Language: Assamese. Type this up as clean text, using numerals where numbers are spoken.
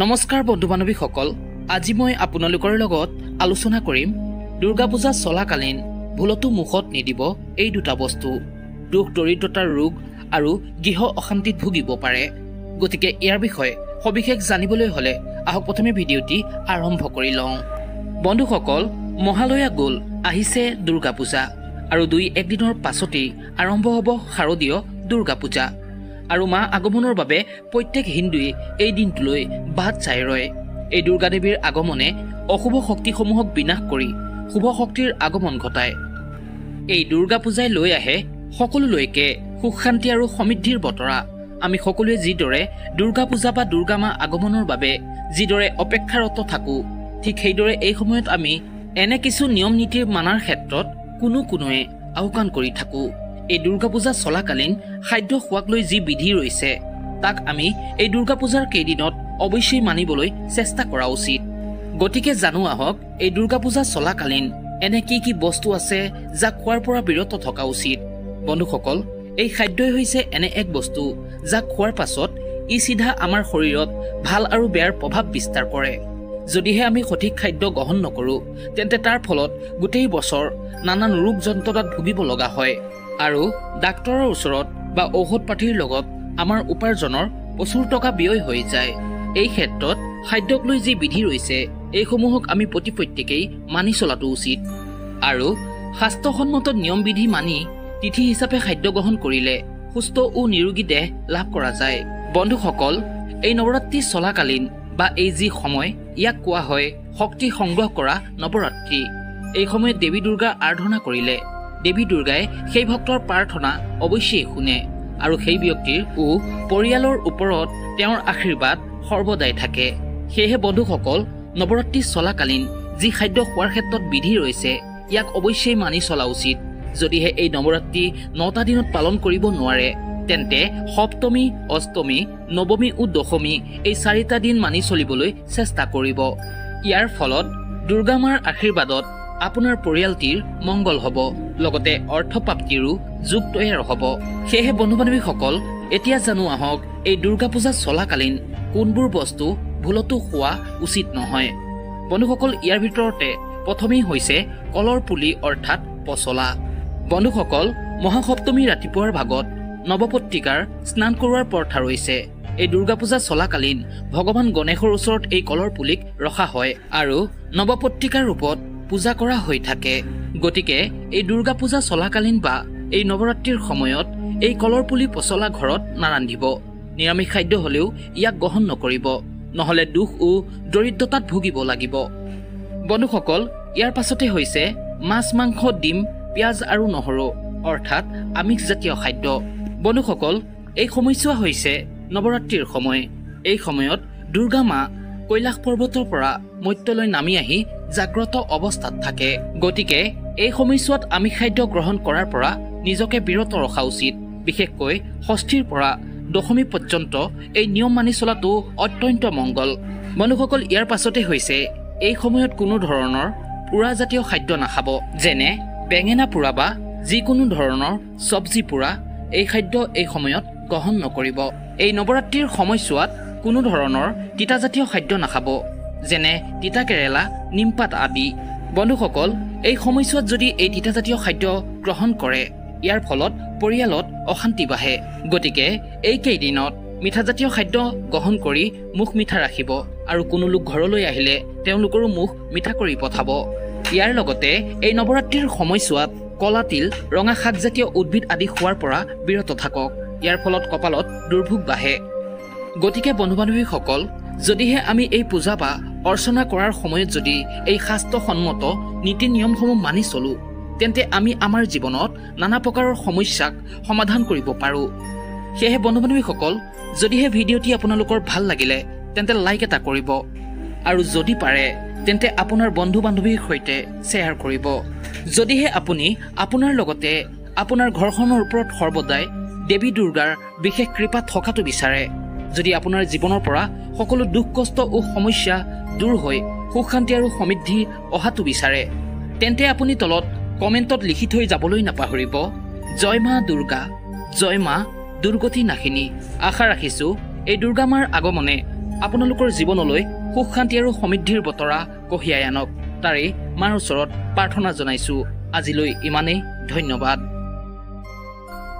নমস্কাৰ বন্ধু বান্ধৱীসকল, আজি মই আপোনালোকৰ লগত আলোচনা কৰিম দুৰ্গা পূজা চলাকালীন ভুলতো মুখত নিদিব এই দুটা বস্তু। দুখ দৰিদ্ৰতাৰ ৰোগ আৰু গৃহ অশান্তিত ভুগিব পাৰে। গতিকে ইয়াৰ বিষয়ে সবিশেষ জানিবলৈ হলে আহক প্ৰথমে ভিডিঅ'টি আৰম্ভ কৰি লওঁ। বন্ধুসকল, মহালয়া গ'ল, আহিছে দুৰ্গা পূজা আৰু 2-1 দিনৰ পাছতেই আৰম্ভ হ'ব শাৰদীয় দুৰ্গা পূজা। আৰু মা আগমনৰ বাবে প্ৰত্যেক হিন্দুৱে এই দিনটোলৈ বাট চাই ৰয়। এই দুৰ্গা দেৱীৰ আগমনে অশুভ শক্তিসমূহক বিনাশ কৰি শুভ শক্তিৰ আগমন ঘটায়। এই দুৰ্গা পূজাই লৈ আহে সকলোলৈকে সুখ শান্তি আৰু সমৃদ্ধিৰ বতৰা। আমি সকলোৱে যিদৰে দুৰ্গা পূজা বা দুৰ্গা মা আগমনৰ বাবে যিদৰে অপেক্ষাৰত থাকোঁ, ঠিক সেইদৰে এই সময়ত আমি এনে কিছু নিয়ম নীতি মানাৰ ক্ষেত্ৰত কোনোৱে আওকাণ কৰি থাকোঁ। এই দুৰ্গা পূজা চলাকালীন খাদ্য খোৱাক লৈ যি বিধি ৰৈছে তাক আমি এই দুৰ্গা পূজাৰ কেইদিনত অৱশ্যেই মানিবলৈ চেষ্টা কৰা উচিত। গতিকে জানো আহক এই দুৰ্গা পূজা চলাকালীন এনে কি বস্তু আছে যাক খোৱাৰ পৰা বিৰত থকা উচিত। বন্ধুসকল, এই খাদ্যই হৈছে এনে এক বস্তু যাক খোৱাৰ পাছত ই চিধা আমাৰ শৰীৰত ভাল আৰু বেয়াৰ প্ৰভাৱ বিস্তাৰ কৰে। যদিহে আমি সঠিক খাদ্য গ্ৰহণ নকৰোঁ তেন্তে তাৰ ফলত গোটেই বছৰ নানান ৰোগ যন্ত্ৰণাত ভুগিব লগা হয় আৰু ডাক্তৰৰ ওচৰত বা ঔষধ পাতিৰ লগত আমাৰ উপাৰ্জনৰ প্ৰচুৰ টকা ব্যয় হৈ যায়। এই ক্ষেত্ৰত খাদ্যক লৈ যি বিধি ৰৈছে এইসমূহক আমি প্ৰত্যেকেই মানি চলাটো উচিত আৰু শাস্ত্ৰসন্মত নিয়ম বিধি মানি তিথি হিচাপে খাদ্য গ্ৰহণ কৰিলে সুস্থ ও নিৰোগী দেহ লাভ কৰা যায়। বন্ধুসকল, এই নৱৰাত্ৰি চলাকালীন বা এই যি সময়, ইয়াক কোৱা হয় শক্তি সংগ্ৰহ কৰা নৱৰাত্ৰি। এই সময়ত দেৱী দুৰ্গাৰ আৰাধনা কৰিলে দেৱী দুৰ্গাই সেই ভক্তৰ প্ৰাৰ্থনা অৱশ্যেই শুনে আৰু সেই ব্যক্তিৰ ও পৰিয়ালৰ ওপৰত তেওঁৰ আশীৰ্বাদ সৰ্বদাই থাকে। সেয়েহে বন্ধুসকল, নৱৰাত্ৰি চলাকালীন যি খাদ্য খোৱাৰ ক্ষেত্ৰত বিধি ৰৈছে ইয়াক অৱশ্যেই মানি চলা উচিত। যদিহে এই নৱৰাত্ৰি 9টা দিনত পালন কৰিব নোৱাৰে তেন্তে সপ্তমী, অষ্টমী, নৱমী ও দশমী এই 4টা দিন মানি চলিবলৈ চেষ্টা কৰিব। ইয়াৰ ফলত দুৰ্গা মাৰ আশীৰ্বাদত আপোনাৰ পৰিয়ালটিৰ মংগল হ'ব, লগতে অৰ্থপ্ৰাপ্তিৰো যোগ তৈয়াৰ হ'ব। সেয়েহে বন্ধু বান্ধৱীসকল, এতিয়া জানো আহক এই দুৰ্গা পূজা চলাকালীন কোনবোৰ বস্তু ভুলতো খোৱা উচিত নহয়। বন্ধুসকল, ইয়াৰ ভিতৰতে প্ৰথমেই হৈছে কলৰ পুলি অৰ্থাৎ পচলা। বন্ধুসকল, মহাসপ্তমী ৰাতিপুৱাৰ ভাগত নৱপত্ৰিকাৰ স্নান কৰোৱাৰ প্ৰথা ৰৈছে। এই দুৰ্গা পূজা চলাকালীন ভগৱান গণেশৰ ওচৰত এই কলৰ পুলিক ৰখা হয় আৰু নৱপত্ৰিকাৰ ৰূপত পূজা কৰা হৈ থাকে। গতিকে এই দুৰ্গা পূজা চলাকালীন বা এই নৱৰাত্ৰিৰ সময়ত এই কলৰ পুলি পচলা ঘৰত নাৰান্ধিব। নিৰামিষ খাদ্য হলেও ইয়াক গ্ৰহণ নকৰিব, নহলে দুখ ও দৰিদ্ৰতাত ভুগিব লাগিব। বন্ধুসকল, ইয়াৰ পাছতে হৈছে মাছ, মাংস, ডিম, পিঁয়াজ আৰু নহৰু অৰ্থাৎ আমিষ জাতীয় খাদ্য। বন্ধুসকল, এই সময়ছোৱা হৈছে নৱৰাত্ৰিৰ সময়। এই সময়ত দুৰ্গা মা কৈলাশ পৰ্বতৰ পৰা মৰ্ত্যলৈ নামি আহি জাগ্ৰত অৱস্থাত থাকে। গতিকে এই সময়ছোৱাত আমিষ খাদ্য গ্ৰহণ কৰাৰ পৰা নিজকে বিৰত ৰখা উচিত। বিশেষকৈ ষষ্ঠীৰ পৰা দশমী পৰ্যন্ত এই নিয়ম মানি চলাটো অত্যন্ত মংগল। বন্ধুসকল, ইয়াৰ পাছতে হৈছে এই সময়ত কোনো ধৰণৰ পোৰা জাতীয় খাদ্য নাখাব, যেনে বেঙেনা পোৰা বা যিকোনো ধৰণৰ চব্জি পোৰা। এই খাদ্য এই সময়ত গ্ৰহণ নকৰিব। এই নৱৰাত্ৰিৰ সময়ছোৱাত কোনো ধৰণৰ তিতাজাতীয় খাদ্য নাখাব, যেনে তিতা কেৰেলা, নিমপাত আদি। বন্ধুসকল, এই সময়ছোৱাত যদি এই তিতাজাতীয় খাদ্য গ্ৰহণ কৰে ইয়াৰ ফলত পৰিয়ালত অশান্তি বাঢ়ে। গতিকে এই কেইদিনত মিঠাজাতীয় খাদ্য গ্ৰহণ কৰি মুখ মিঠা ৰাখিব আৰু কোনো লোক ঘৰলৈ আহিলে তেওঁলোকৰো মুখ মিঠা কৰি পঠাব। ইয়াৰ লগতে এই নৱৰাত্ৰিৰ সময়ছোৱাত কলা তিল, ৰঙা শাকজাতীয় উদ্ভিদ আদি খোৱাৰ পৰা বিৰত থাকক। ইয়াৰ ফলত কপালত দুৰ্ভোগ বাঢ়ে। গতিকে বন্ধু বান্ধৱীসকল, যদিহে আমি এই পূজা বা অৰ্চনা কৰাৰ সময়ত যদি এই শাস্ত্ৰসন্মত নীতি নিয়মসমূহ মানি চলো তেন্তে আমি আমাৰ জীৱনত নানা প্ৰকাৰৰ সমস্যাক সমাধান কৰিব পাৰোঁ। সেয়েহে বন্ধু বান্ধৱীসকল, যদিহে ভিডিঅ'টি আপোনালোকৰ ভাল লাগিলে তেন্তে লাইক এটা কৰিব আৰু যদি পাৰে তেন্তে আপোনাৰ বন্ধু বান্ধৱীৰ সৈতে শ্বেয়াৰ কৰিব। যদিহে আপুনি আপোনাৰ লগতে আপোনাৰ ঘৰখনৰ ওপৰত সৰ্বদাই দেৱী দুৰ্গাৰ বিশেষ কৃপা থকাটো বিচাৰে, যদি আপোনাৰ জীৱনৰ পৰা সকলো দুখ কষ্ট ও সমস্যা দূৰ হৈ সুখ শান্তি আৰু সমৃদ্ধি অহাটো বিচাৰে তেন্তে আপুনি তলত কমেণ্টত লিখি থৈ যাবলৈ নাপাহৰিব, জয় মা দুৰ্গা, জয় মা দুৰ্গতি নাশিনী। আশা ৰাখিছোঁ এই দুৰ্গা মাৰ আগমনে আপোনালোকৰ জীৱনলৈ সুখ শান্তি আৰু সমৃদ্ধিৰ বতৰা কঢ়িয়াই আনক তাৰে মাৰ ওচৰত প্ৰাৰ্থনা জনাইছো আজিলৈ ইমানেই ধন্যবাদ।